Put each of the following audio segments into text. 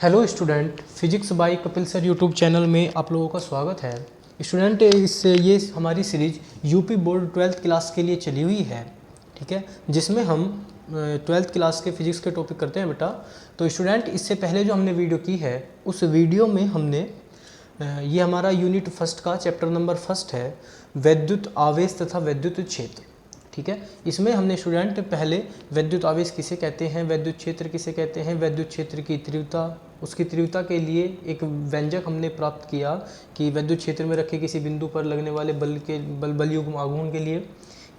Hello student, physics bye Kapil sir YouTube channel में आप लोगों का स्वागत है। स्टूडेंट, ये हमारी series UP board 12th class के लिए चली हुई है, ठीक है, जिसमें हम 12th क्लास के फिजिक्स के टॉपिक करते हैं बेटा। तो स्टूडेंट, इससे पहले जो हमने वीडियो की है उस वीडियो में हमने ये हमारा यूनिट फर्स्ट का चैप्टर नंबर फर्स्ट है, वैद्युत आवेश तथा वैद्युत क्षेत्र, ठीक है। इसमें हमने स्टूडेंट पहले वैद्युत आवेश किसे कहते हैं, वैद्युत क्षेत्र किसे कहते हैं, वैद्युत क्षेत्र की तीव्रता, उसकी तीव्रता के लिए एक व्यंजक हमने प्राप्त किया कि वैद्युत क्षेत्र में रखे किसी बिंदु पर लगने वाले बल युग्म आघूर्ण के लिए।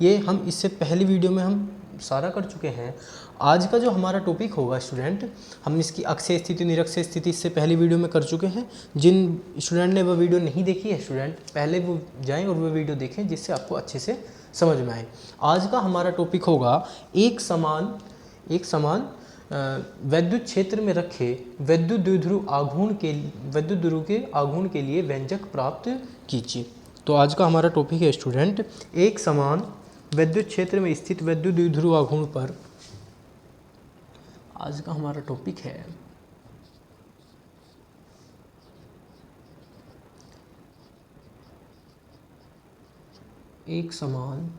ये हम इससे पहली वीडियो में हम सारा कर चुके हैं। आज का जो हमारा टॉपिक होगा स्टूडेंट, हम इसकी अक्षीय स्थिति निरक्षीय स्थिति इससे पहली वीडियो में कर चुके हैं। जिन स्टूडेंट ने वो वीडियो नहीं देखी है स्टूडेंट, पहले वो जाएं और वो वीडियो देखें जिससे आपको अच्छे से समझ में आए। आज का हमारा टॉपिक होगा एक समान वैद्युत क्षेत्र में रखे वैद्युत द्विध्रुव के आघूर्ण के लिए व्यंजक प्राप्त कीजिए। तो आज का हमारा टॉपिक है स्टूडेंट, एक समान वैद्युत क्षेत्र में स्थित वैद्युत द्विध्रुव आघूर्ण पर आज का हमारा टॉपिक है एक समान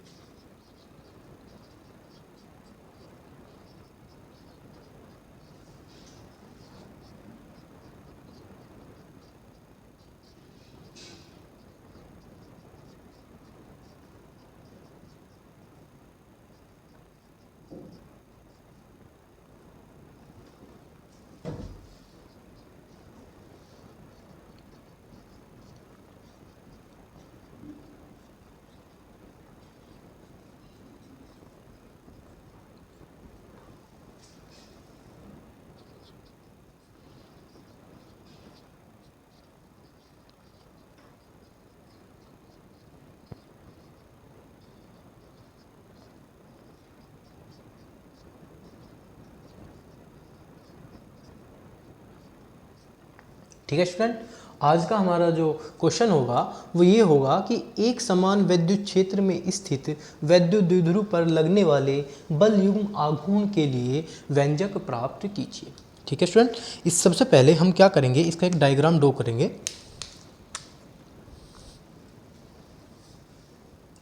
ठीक है स्टूडेंट। आज का हमारा जो क्वेश्चन होगा वो ये होगा कि एक समान वैद्युत क्षेत्र में स्थित वैद्युत द्विध्रुव पर लगने वाले बल युग्म आघूर्ण के लिए व्यंजक प्राप्त कीजिए। ठीक है स्टूडेंट, इस सबसे पहले हम क्या करेंगे, इसका एक डायग्राम ड्रॉ करेंगे।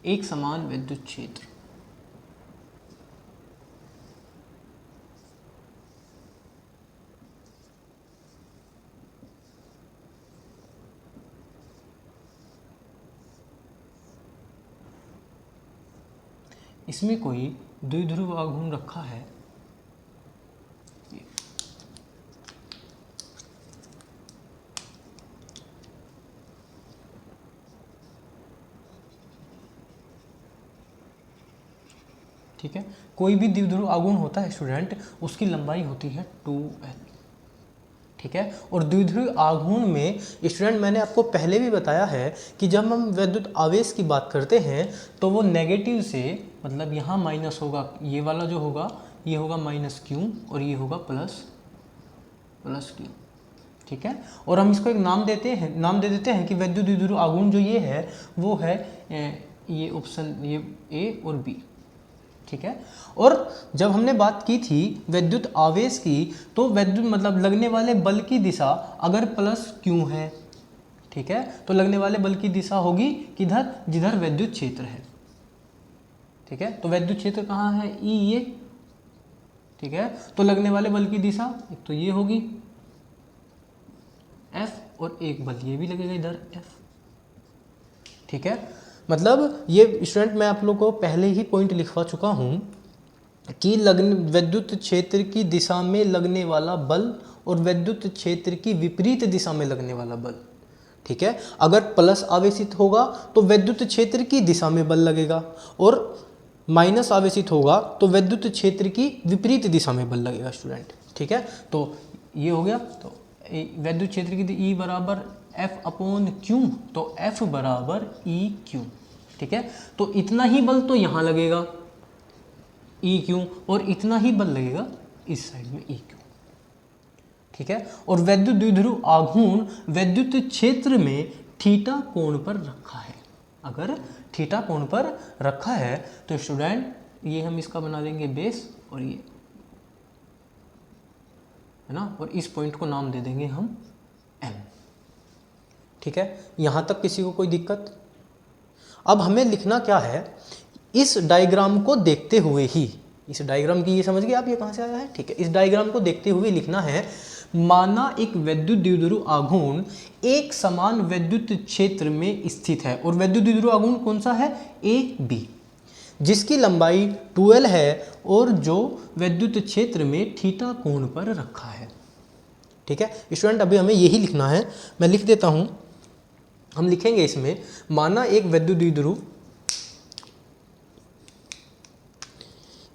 एक समान वैद्युत क्षेत्र, इसमें कोई द्विध्रुव आघूर्ण रखा है, ठीक है। कोई भी द्विध्रुव आघूर्ण होता है स्टूडेंट, उसकी लंबाई होती है 2l, ठीक है। और द्विध्रुव आघूर्ण में स्टूडेंट मैंने आपको पहले भी बताया है कि जब हम वैद्युत आवेश की बात करते हैं तो वो नेगेटिव से, मतलब यहाँ माइनस होगा, ये वाला जो होगा ये होगा -q और ये होगा प्लस q, ठीक है। और हम इसको एक नाम दे देते हैं कि वैद्युत द्विध्रुव आघूर्ण जो ये है वो है ये ऑप्शन, ये ए और बी, ठीक है। और जब हमने बात की थी वैद्युत आवेश की, तो वैद्युत मतलब लगने वाले बल की दिशा अगर +q है, ठीक है, तो लगने वाले बल की दिशा होगी किधर, जिधर वैद्युत क्षेत्र है, ठीक है। तो वैद्युत क्षेत्र कहाँ है, ई, ये, ठीक है। तो लगने वाले बल की दिशा एक तो ये होगी F, और एक बल ये भी लगेगा इधर F, ठीक है। मतलब ये स्टूडेंट मैं आप लोगों को पहले ही पॉइंट लिखवा चुका हूँ कि वैद्युत क्षेत्र की दिशा में लगने वाला बल और वैद्युत क्षेत्र की विपरीत दिशा में लगने वाला बल, ठीक है। अगर प्लस आवेशित होगा तो वैद्युत क्षेत्र की दिशा में बल लगेगा, और माइनस आवेशित होगा तो वैद्युत क्षेत्र की विपरीत दिशा में बल लगेगा स्टूडेंट, ठीक है। तो ये हो गया। तो वैद्युत क्षेत्र की E बराबर F/Q, तो F बराबर EQ, ठीक है। तो इतना ही बल तो यहाँ लगेगा EQ, और इतना ही बल लगेगा इस साइड में EQ, ठीक है। और वैद्युत द्विध्रुव आघूर्ण वैद्युत क्षेत्र में थीटा कोण पर रखा है। अगर थीटा कोण पर रखा है तो स्टूडेंट ये हम इसका बना देंगे बेस, और ये है ना, और इस पॉइंट को नाम दे देंगे हम M। ठीक है, यहाँ तक किसी को कोई दिक्कत? अब हमें लिखना क्या है, इस डायग्राम को देखते हुए ही, इस डायग्राम की ये समझ गए आप ये कहाँ से आया है? ठीक है, इस डायग्राम को देखते हुए लिखना है, माना एक वैद्युत द्विध्रुव आघूर्ण एक समान विद्युत क्षेत्र में स्थित है, और वैद्युत द्विध्रुव आघूर्ण कौन सा है? AB, जिसकी लंबाई 2L है और जो वैद्युत क्षेत्र में थीटा कोण पर रखा है। ठीक है स्टूडेंट, अभी हमें यही लिखना है, मैं लिख देता हूं। हम लिखेंगे इसमें, माना एक वैद्युत द्विध्रुव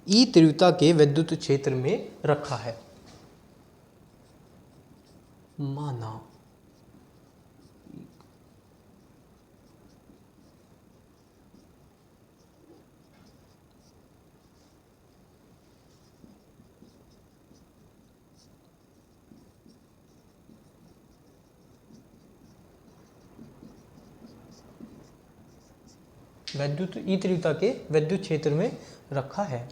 ई तीव्रता के वैद्युत क्षेत्र में रखा है। माना वैद्युत ई तीव्रता के वैद्युत क्षेत्र में रखा है।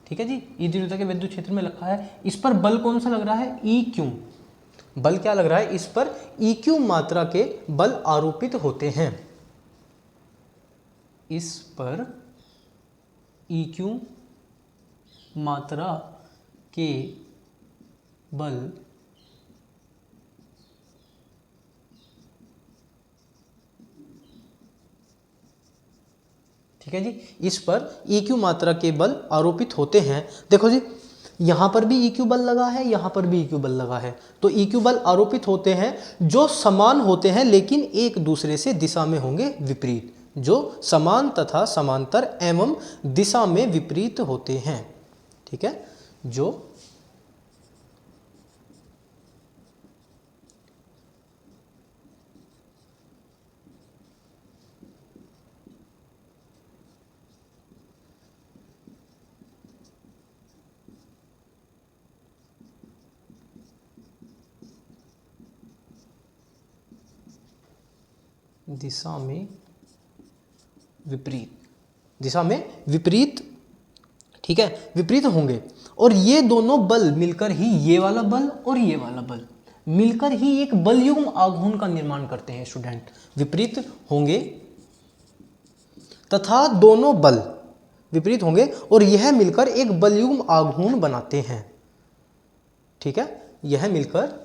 ठीक है जी, ई तीव्रता के वैद्युत क्षेत्र में रखा है। इस पर बल कौन सा लग रहा है? EQ। बल क्या लग रहा है? इस पर EQ मात्रा के बल आरोपित होते हैं। इस पर EQ मात्रा के बल ठीक है जी, इस पर EQ मात्रा के बल आरोपित होते हैं। देखो जी, यहाँ पर भी EQ बल लगा है, यहाँ पर भी EQ बल लगा है, तो EQ बल आरोपित होते हैं जो समान होते हैं लेकिन एक दूसरे से दिशा में होंगे विपरीत, जो समान तथा समांतर एवं दिशा में विपरीत होते हैं। ठीक है, जो दिशा में विपरीत ठीक है, विपरीत होंगे, और ये दोनों बल मिलकर ही, ये वाला बल और ये वाला बल मिलकर ही एक बल युग्म आघूर्ण का निर्माण करते हैं। स्टूडेंट, विपरीत होंगे तथा दोनों बल विपरीत होंगे और यह मिलकर एक बल युग्म आघूर्ण बनाते हैं। ठीक है, यह मिलकर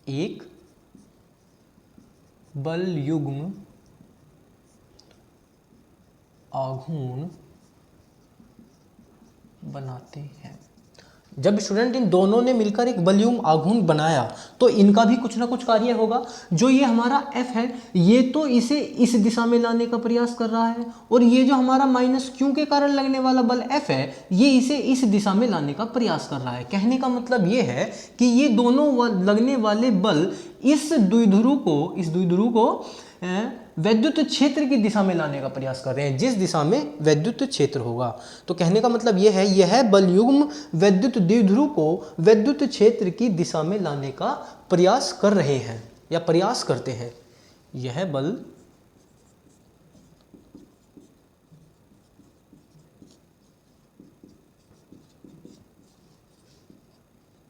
एक बल युग्म आघूर्ण बनाते हैं। जब स्टूडेंट इन दोनों ने मिलकर एक बल युग्म आघूर्ण बनाया तो इनका भी कुछ ना कुछ कार्य होगा। जो ये हमारा F है, ये तो इसे इस दिशा में लाने का प्रयास कर रहा है, और ये जो हमारा -Q के कारण लगने वाला बल F है, ये इसे इस दिशा में लाने का प्रयास कर रहा है। कहने का मतलब ये है कि ये दोनों लगने वाले बल इस द्विध्रुव को वैद्युत क्षेत्र की दिशा में लाने का प्रयास कर रहे हैं, जिस दिशा में वैद्युत क्षेत्र होगा। तो कहने का मतलब यह है, यह बल युग्म वैद्युत द्विध्रुव को वैद्युत क्षेत्र की दिशा में लाने का प्रयास कर रहे हैं या प्रयास करते हैं। यह बल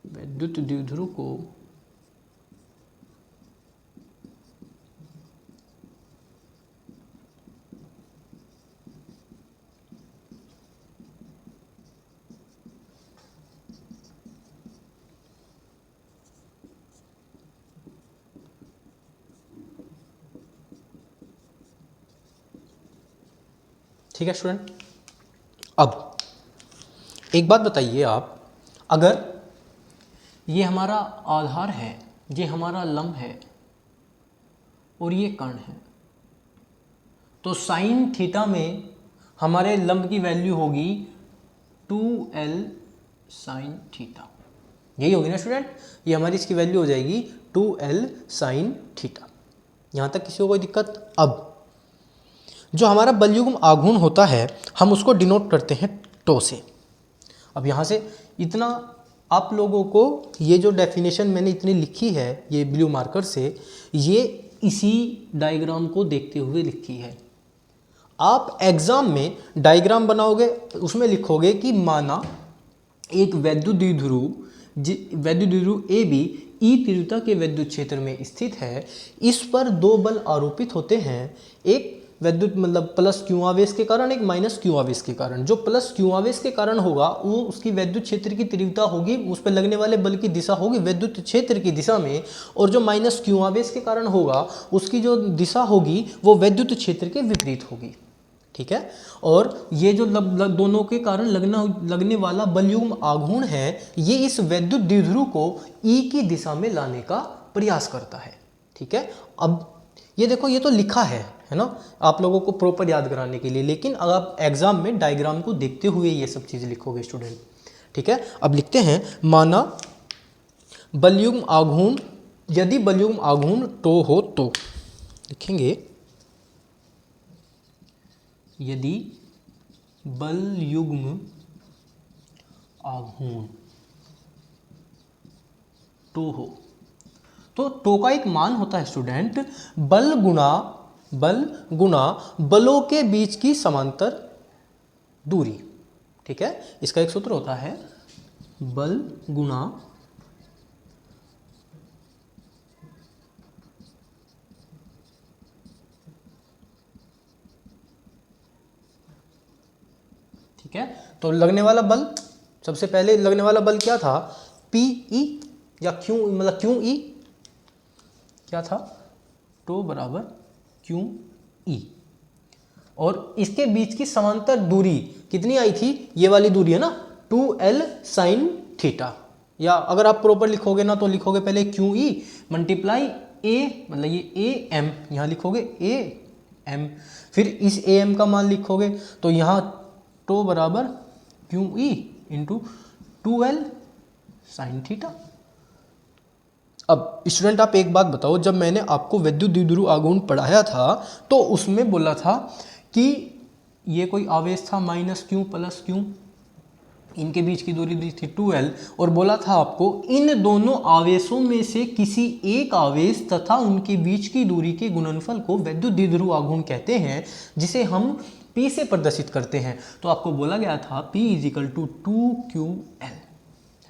वैद्युत द्विध्रुव को ठीक है स्टूडेंट। अब एक बात बताइए आप, अगर ये हमारा आधार है, ये हमारा लंब है और ये कर्ण है, तो साइन थीटा में हमारे लंब की वैल्यू होगी 2L साइन थीटा। यही होगी ना स्टूडेंट, ये हमारी इसकी वैल्यू हो जाएगी 2L साइन थीटा। यहाँ तक किसी को कोई दिक्कत? अब जो हमारा बल युग्म आघूर्ण होता है, हम उसको डिनोट करते हैं टो से। अब यहाँ से इतना आप लोगों को ये जो डेफिनेशन मैंने इतनी लिखी है ये ब्लू मार्कर से, ये इसी डायग्राम को देखते हुए लिखी है। आप एग्जाम में डायग्राम बनाओगे, उसमें लिखोगे कि माना एक वैद्युत द्विध्रुव ए बी ई तीव्रता के विद्युत क्षेत्र में स्थित है। इस पर दो बल आरोपित होते हैं, एक विद्युत मतलब प्लस क्यू आवेश के कारण, एक माइनस क्यू आवेश के कारण। जो प्लस क्यू आवेश के कारण होगा वो उसकी विद्युत क्षेत्र की तीव्रता होगी, उस पर लगने वाले बल की दिशा होगी विद्युत क्षेत्र की दिशा में, और जो माइनस क्यू आवेश के कारण होगा उसकी जो दिशा होगी वो विद्युत क्षेत्र के विपरीत होगी। ठीक है, और ये जो दोनों के कारण लगने वाला बलयुग्म आघूर्ण है, ये इस वैद्युत द्विध्रुव को ई की दिशा में लाने का प्रयास करता है। ठीक है, अब ये देखो, ये तो लिखा है ना, आप लोगों को प्रॉपर याद कराने के लिए, लेकिन अगर आप एग्जाम में डायग्राम को देखते हुए ये सब चीज़ लिखोगे स्टूडेंट। ठीक है, अब लिखते हैं, माना बलयुग्म आघूर्ण, यदि बलयुग्म आघूर्ण टो हो तो लिखेंगे, यदि बलयुग्म आघूर्ण टो हो तो टो का एक मान होता है स्टूडेंट, बल गुणा बलों के बीच की समांतर दूरी। ठीक है, इसका एक सूत्र होता है बल गुणा ठीक है, तो लगने वाला बल, सबसे पहले लगने वाला बल क्या था, पी ई या क्यू, मतलब क्यू ई क्या था, टो बराबर क्यू ई, और इसके बीच की समांतर दूरी कितनी आई थी, ये वाली दूरी है ना, 2l साइन थीटा, या अगर आप प्रॉपर लिखोगे ना तो लिखोगे पहले क्यू ई मल्टीप्लाई ए, मतलब ये ए एम, यहाँ लिखोगे ए एम, फिर इस ए एम का मान लिखोगे तो यहाँ टो बराबर Q E into 2l sign theta. अब स्टूडेंट आप एक बात बताओ, जब मैंने आपको विद्युत द्विध्रुव आघूर्ण पढ़ाया था तो उसमें बोला था कि ये कोई आवेश था माइनस क्यू प्लस क्यू, इनके बीच की दूरी दी थी 2l, और बोला था आपको इन दोनों आवेशों में से किसी एक आवेश तथा उनके बीच की दूरी के गुणनफल को विद्युत द्विध्रुव आघूर्ण कहते हैं, जिसे हम P से प्रदर्शित करते हैं। तो आपको बोला गया था P इजिकल टू 2QL,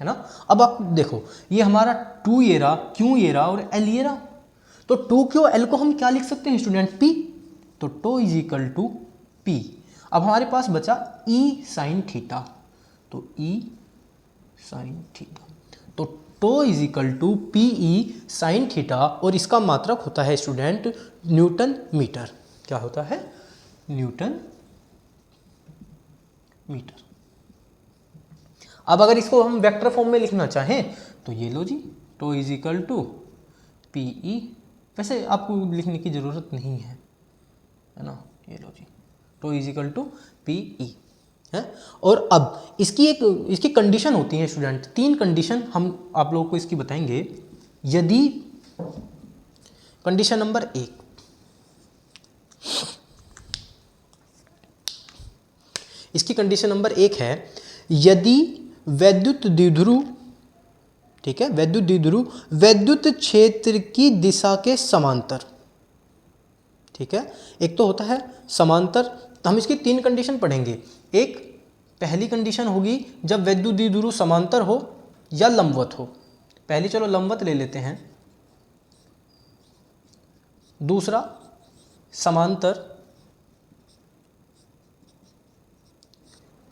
है ना। अब आप देखो, ये हमारा 2 ये रहा, Q ये रहा और L ये रहा, तो 2QL को हम क्या लिख सकते हैं स्टूडेंट, P, तो टो इजिकल टू P। अब हमारे पास बचा E साइन थीटा, तो E साइन थीटा, तो tau is equal to PE sine theta, और इसका मात्रक होता है स्टूडेंट न्यूटन मीटर। क्या होता है, न्यूटन मीटर। अब अगर इसको हम वेक्टर फॉर्म में लिखना चाहें तो ये लो जी, टो इजिकल टू PE, वैसे आपको लिखने की ज़रूरत नहीं है ना, ये लो जी, टो इजिकल टू PE है। और अब इसकी कंडीशन होती है स्टूडेंट, 3 कंडीशन हम आप लोगों को इसकी बताएंगे। यदि कंडीशन नंबर 1, इसकी कंडीशन नंबर 1 है, यदि वैद्युत द्विध्रुव, ठीक है, वैद्युत द्विध्रुव वैद्युत क्षेत्र की दिशा के समांतर, ठीक है, एक तो होता है समांतर, तो हम इसकी 3 कंडीशन पढ़ेंगे। एक पहली कंडीशन होगी जब वैद्युत द्विध्रुव समांतर हो या लंबवत हो। पहली चलो लंबवत ले लेते हैं, दूसरा समांतर,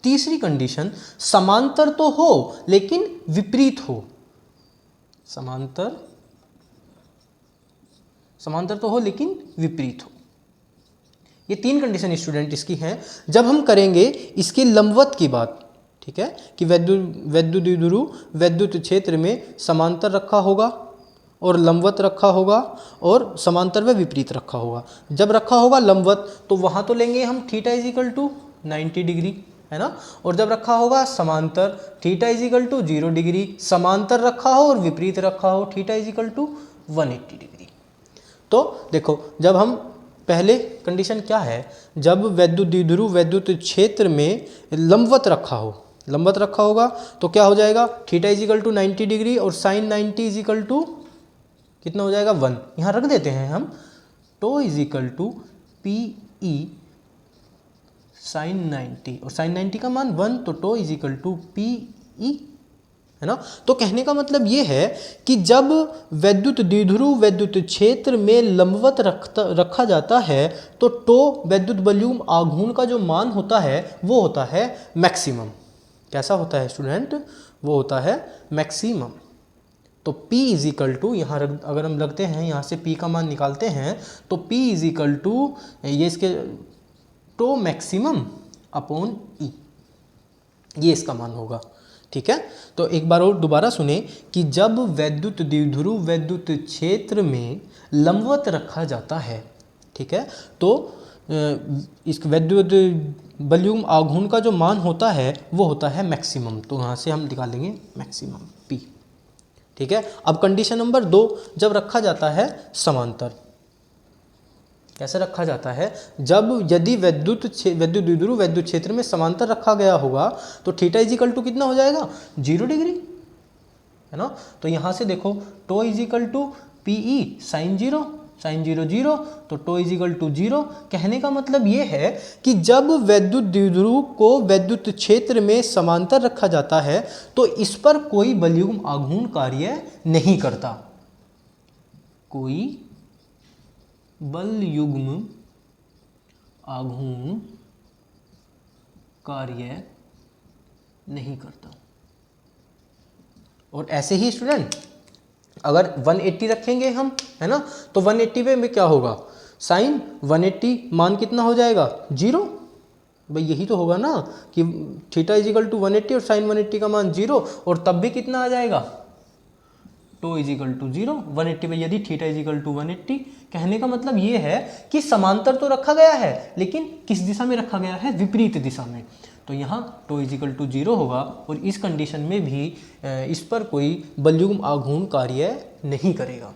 तीसरी कंडीशन समांतर तो हो लेकिन विपरीत हो, समांतर तो हो लेकिन विपरीत हो। ये 3 कंडीशन स्टूडेंट इसकी हैं। जब हम करेंगे इसके लंबवत की बात, ठीक है, कि वैद्युत द्विध्रुव वैद्युत क्षेत्र में समांतर रखा होगा और लंबवत रखा होगा और समांतर व विपरीत रखा होगा। जब रखा होगा लंबवत तो वहाँ तो लेंगे हम थीटा इजिकल टू 90 डिग्री, है ना, और जब रखा होगा समांतर थीटा इजिकल टू 0 डिग्री, समांतर रखा हो और विपरीत रखा हो थीटा इजिकल टू 180 डिग्री। तो देखो, जब हम पहले कंडीशन क्या है, जब वैद्युत द्विध्रुव वैद्युत क्षेत्र में लंबवत रखा होगा तो क्या हो जाएगा, थीटा इजिकल टू 90 डिग्री और साइन 90 इजिकल टू कितना हो जाएगा 1, यहाँ रख देते हैं हम, tau is equal to PE sine 90 और साइन 90 का मान 1, तो tau is equal to P E, है ना। तो कहने का मतलब ये है कि जब वैद्युत द्विध्रुव वैद्युत क्षेत्र में लंबवत रखा जाता है तो टो वैद्युत वॉल्यूम आघूर्ण का जो मान होता है वो होता है मैक्सिमम। कैसा होता है स्टूडेंट? वो होता है मैक्सिमम। तो P इज इक्वल टू, यहाँ अगर हम लगते हैं यहाँ से P का मान निकालते हैं तो P इज इक्वल टू ये इसके टो मैक्सिमम अपॉन E, ये इसका मान होगा। ठीक है, तो एक बार और दोबारा सुने कि जब वैद्युत द्विध्रुव वैद्युत क्षेत्र में लंबवत रखा जाता है, ठीक है, तो इस वैद्युत वॉल्यूम आघूर्ण का जो मान होता है वो होता है मैक्सिमम। तो यहाँ से हम निकालेंगे मैक्सिमम P। ठीक है, अब कंडीशन नंबर 2, जब रखा जाता है समांतर। कैसे रखा जाता है? जब यदि वैद्युत द्विध्रुव वैद्युत क्षेत्र में समांतर रखा गया होगा तो थीटा इज इक्वल टू कितना हो जाएगा? 0 डिग्री, है ना। तो यहाँ से देखो tau is equal to P E sine 0, sine 0 0, तो टो इज इक्वल टू 0। कहने का मतलब ये है कि जब वैद्युत द्विध्रुव को वैद्युत क्षेत्र में समांतर रखा जाता है तो इस पर कोई वॉल्यूम आघूर्ण कार्य नहीं करता, कोई बल युग्म आघूर्ण कार्य नहीं करता। और ऐसे ही स्टूडेंट अगर 180 रखेंगे हम, है ना, तो 180 में क्या होगा? साइन 180 मान कितना हो जाएगा? 0। भाई यही तो होगा ना कि थीटा इज इक्वल टू 180 और साइन 180 का मान 0, और तब भी कितना आ जाएगा? To is equal to 0। 180 में यदि थीटा इज इक्वल टू 180, कहने का मतलब ये है कि समांतर तो रखा गया है लेकिन किस दिशा में रखा गया है? विपरीत दिशा में। तो यहाँ टो इज इक्वल टू 0 होगा और इस कंडीशन में भी इस पर कोई वॉल्यूम आघूर्ण कार्य नहीं करेगा।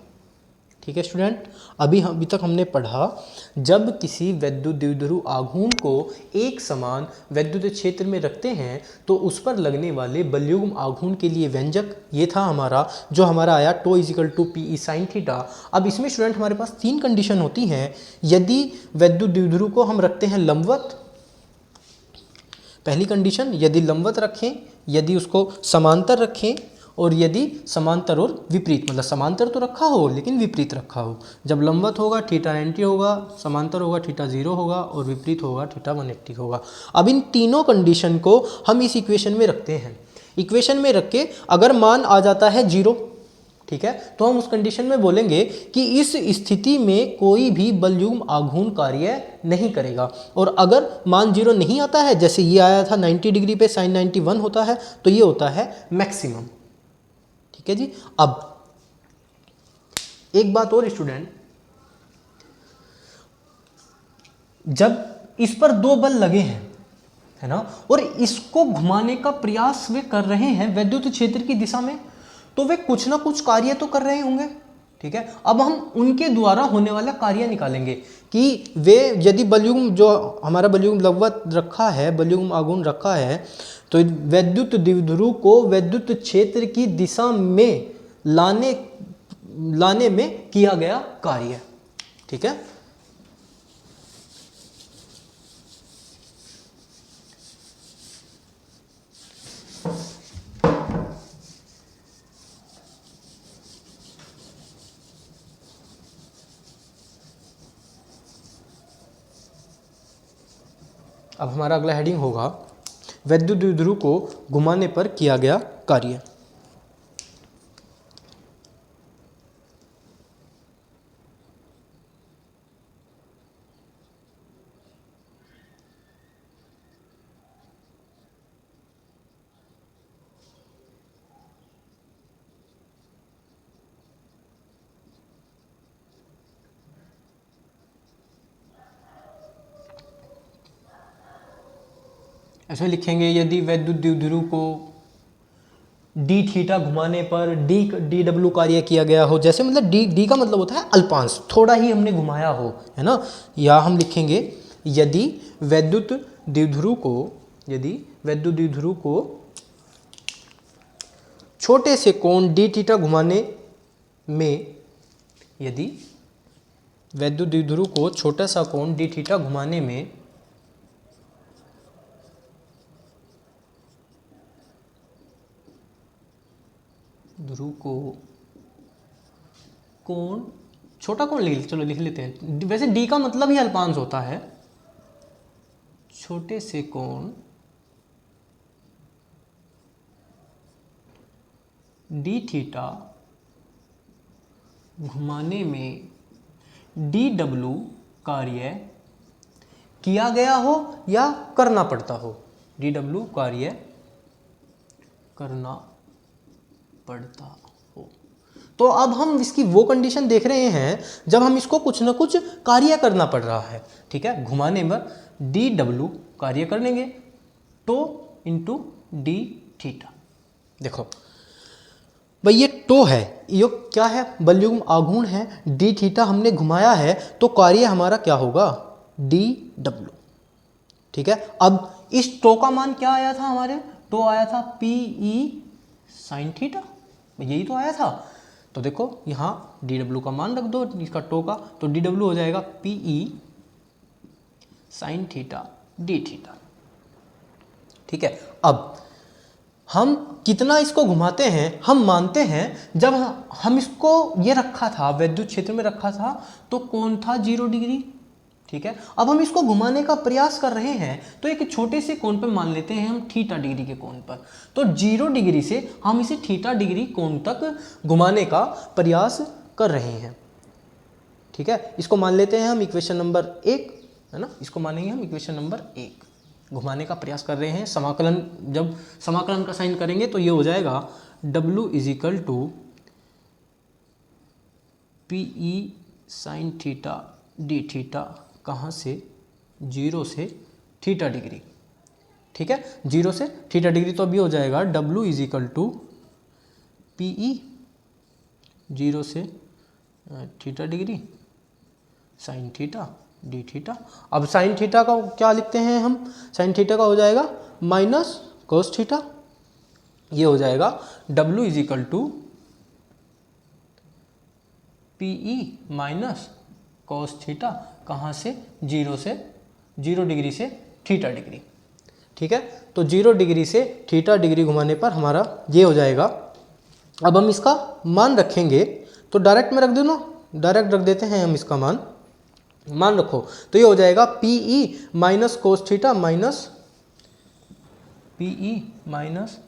ठीक है स्टूडेंट, अभी तक हमने पढ़ा जब किसी वैद्युत द्विध्रुव आघूर्ण को एक समान वैद्युत क्षेत्र में रखते हैं तो उस पर लगने वाले वॉल्यूम आघूर्ण के लिए व्यंजक ये था हमारा, जो हमारा आया tau is equal to P E sine theta. अब इसमें स्टूडेंट हमारे पास 3 कंडीशन होती हैं। यदि वैद्युत द्विध्रुव को हम रखते हैं लंबवत, पहली कंडीशन यदि लंबवत रखें, यदि उसको समांतर रखें, और यदि समांतर और विपरीत, मतलब समांतर तो रखा हो लेकिन विपरीत रखा हो। जब लंबवत होगा थीटा 90 होगा, समांतर होगा थीटा 0 होगा, और विपरीत होगा थीटा 180 होगा। अब इन तीनों कंडीशन को हम इस इक्वेशन में रखते हैं। इक्वेशन में रख के अगर मान आ जाता है 0, ठीक है, तो हम उस कंडीशन में बोलेंगे कि इस स्थिति में कोई भी वॉल्यूम आघूर्ण कार्य नहीं करेगा। और अगर मान 0 नहीं आता है, जैसे ये आया था 90 डिग्री पे साइन 91 होता है, तो ये होता है मैक्सिमम। ठीक है जी। अब एक बात और स्टूडेंट, जब इस पर 2 बल लगे हैं, है ना, और इसको घुमाने का प्रयास वे कर रहे हैं वैद्युत क्षेत्र की दिशा में, तो वे कुछ ना कुछ कार्य तो कर रहे होंगे। ठीक है, अब हम उनके द्वारा होने वाला कार्य निकालेंगे कि वे यदि वॉल्यूम, जो हमारा वॉल्यूम लंबवत रखा है, वॉल्यूम आघूर्ण रखा है, तो वैद्युत द्विध्रुव को वैद्युत क्षेत्र की दिशा में लाने में किया गया कार्य। ठीक है, अब हमारा अगला हेडिंग होगा वैद्युत द्विध्रुव को घुमाने पर किया गया कार्य। ऐसे लिखेंगे, यदि वैद्युत द्विध्रुव को डी थीटा घुमाने पर डी डब्ल्यू कार्य किया गया हो, जैसे मतलब डी का मतलब होता है अल्पांश, थोड़ा ही हमने घुमाया हो, है ना। या हम लिखेंगे यदि वैद्युत द्विध्रुव को छोटे से कोण डी थीटा घुमाने में, यदि वैद्युत द्विध्रुव को छोटा सा कोण डी थीटा घुमाने में ध्रुव को कोण, छोटा कोण चलो लिख लेते हैं। वैसे डी का मतलब ही अल्पांश होता है, छोटे से कोण डी थीटा घुमाने में डी डब्ल्यू कार्य किया गया हो या करना पड़ता हो, डी डब्ल्यू कार्य करना पड़ता हो। तो अब हम इसकी वो कंडीशन देख रहे हैं जब हम इसको कुछ ना कुछ कार्य करना पड़ रहा है, ठीक है। घुमाने में डी डब्ल्यू कार्य करेंगे, टो इंटू डी थीटा। देखो भाई ये टो है, ये क्या है, बलयुग्म आघूर्ण है, डी थीटा हमने घुमाया है तो कार्य हमारा क्या होगा, डी डब्ल्यू, ठीक है। अब इस टो का मान क्या आया था हमारे, टो आया था पी ई साइन थीटा, यही तो आया था। तो देखो यहाँ डी डब्ल्यू का मान रख दो इसका टो का, तो डी डब्ल्यू हो जाएगा P E sine theta D theta, ठीक है। अब हम कितना इसको घुमाते हैं, हम मानते हैं जब हम इसको ये रखा था वैद्युत क्षेत्र में रखा था तो कोण था 0 डिग्री, ठीक है। अब हम इसको घुमाने का प्रयास कर रहे हैं तो एक छोटे से कोण पर मान लेते हैं हम थीटा डिग्री के कोण पर, तो 0 डिग्री से हम इसे थीटा डिग्री कोण तक घुमाने का प्रयास कर रहे हैं, ठीक है। इसको मान लेते हैं हम इक्वेशन नंबर 1, है ना, इसको मानेंगे हम इक्वेशन नंबर 1। घुमाने का प्रयास कर रहे हैं, समाकलन, जब समाकलन का साइन करेंगे तो ये हो जाएगा W is equal to P E sine theta D theta, कहाँ से, 0 से थीटा डिग्री, ठीक है। 0 से थीटा डिग्री तो अभी हो जाएगा W is equal to P E 0 से theta degree sine theta D theta. अब साइन थीटा का क्या लिखते हैं हम, साइन थीटा का हो जाएगा माइनस कोस थीटा, ये हो जाएगा W is equal to P E minus cos theta, कहाँ से, 0 डिग्री से थीटा डिग्री, ठीक है। तो 0 डिग्री से थीटा डिग्री घुमाने पर हमारा ये हो जाएगा। अब हम इसका मान रखेंगे तो डायरेक्ट में रख दो ना, डायरेक्ट रख देते हैं हम इसका मान रखो, तो ये हो जाएगा P E minus cos theta minus P E minus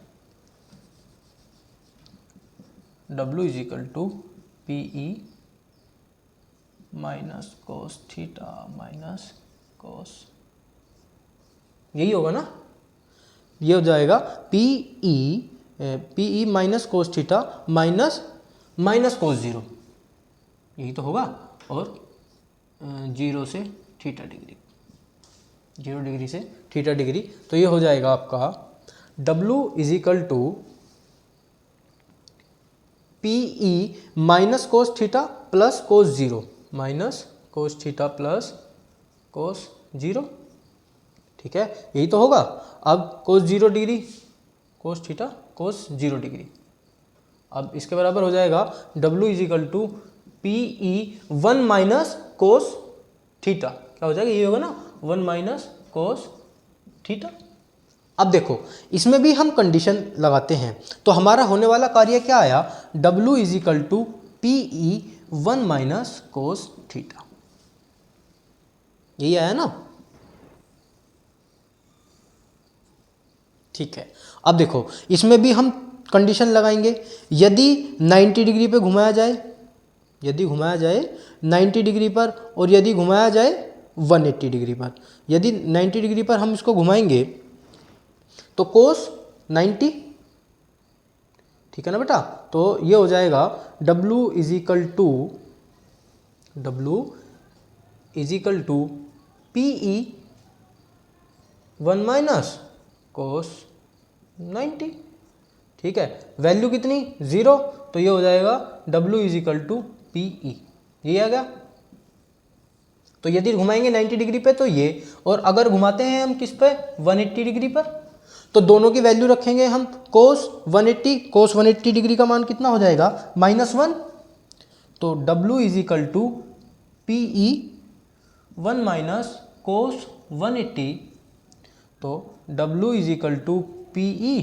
W is equal to P E minus cos theta minus cos, यही होगा ना, ये हो जाएगा P E minus cos theta minus cos 0, यही तो होगा, और 0 से थीटा डिग्री, 0 डिग्री से थीटा डिग्री, तो ये हो जाएगा आपका W is equal to P E minus cos theta plus cos 0 minus cos theta plus cos 0, ठीक है, यही तो होगा। अब cos 0 degree, cos theta cos 0 degree, अब इसके बराबर हो जाएगा W is equal to P E 1 minus cos theta, क्या हो जाएगा, ये होगा ना 1 माइनस कोस थीटा। अब देखो इसमें भी हम कंडीशन लगाते हैं तो हमारा होने वाला कार्य क्या आया, W is equal to P E 1 minus cos theta, यही आया ना, ठीक है। अब देखो इसमें भी हम कंडीशन लगाएंगे, यदि 90 डिग्री पे घुमाया जाए, यदि घुमाया जाए 90 डिग्री पर और यदि घुमाया जाए 180 डिग्री पर, यदि 90 डिग्री पर हम इसको घुमाएंगे तो कोस 90, ठीक है ना बेटा, तो ये हो जाएगा W is equal to P E 1 minus cos 90, ठीक है। वैल्यू कितनी, 0, तो ये हो जाएगा W is equal to P E, ये आ गया। तो यदि घुमाएंगे 90 डिग्री पे तो ये, और अगर घुमाते हैं हम किस पे, 180 डिग्री पर, तो दोनों की वैल्यू रखेंगे हम, कोस 180 डिग्री का मान कितना हो जाएगा, -1, तो W is equal to P E 1 minus cos 180, तो W is equal to P E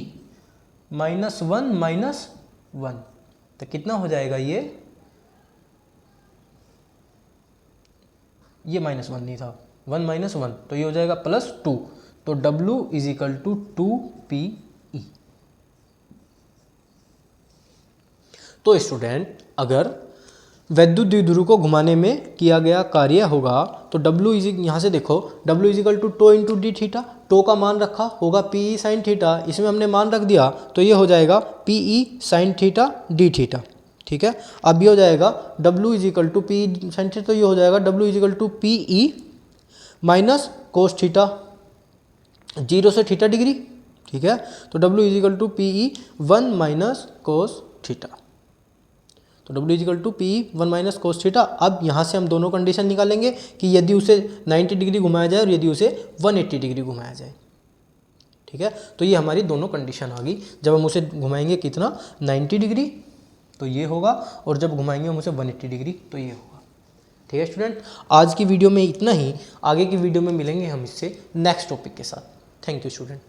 -1 -1, तो कितना हो जाएगा ये -1 नहीं था, 1 - 1, तो ये हो जाएगा +2। तो W = 2PE। तो स्टूडेंट अगर वैद्युत द्विध्रुव को घुमाने में किया गया कार्य होगा तो W यहाँ से देखो, W = टो इंटू डी थीटा, टो का मान रखा होगा PE sin थीटा, इसमें हमने मान रख दिया तो ये हो जाएगा PE sin theta D theta. ठीक है, अब ये हो जाएगा W = PE sin थीटा, तो ये हो जाएगा W = PE minus cos theta, 0 से थीटा डिग्री। ठीक है, तो W = PE 1 - कोस थीटा, तो W = PE 1 - कोस थीटा। अब यहाँ से हम दोनों कंडीशन निकालेंगे कि यदि उसे 90 डिग्री घुमाया जाए और यदि उसे 180 डिग्री घुमाया जाए। ठीक है, तो ये हमारी दोनों कंडीशन आ गई। जब हम उसे घुमाएंगे कितना 90 डिग्री तो ये होगा, और जब घुमाएंगे हम उसे 180 डिग्री तो ये होगा। ठीक है स्टूडेंट, आज की वीडियो में इतना ही, आगे की वीडियो में मिलेंगे हम इससे नेक्स्ट टॉपिक के साथ। Thank you student.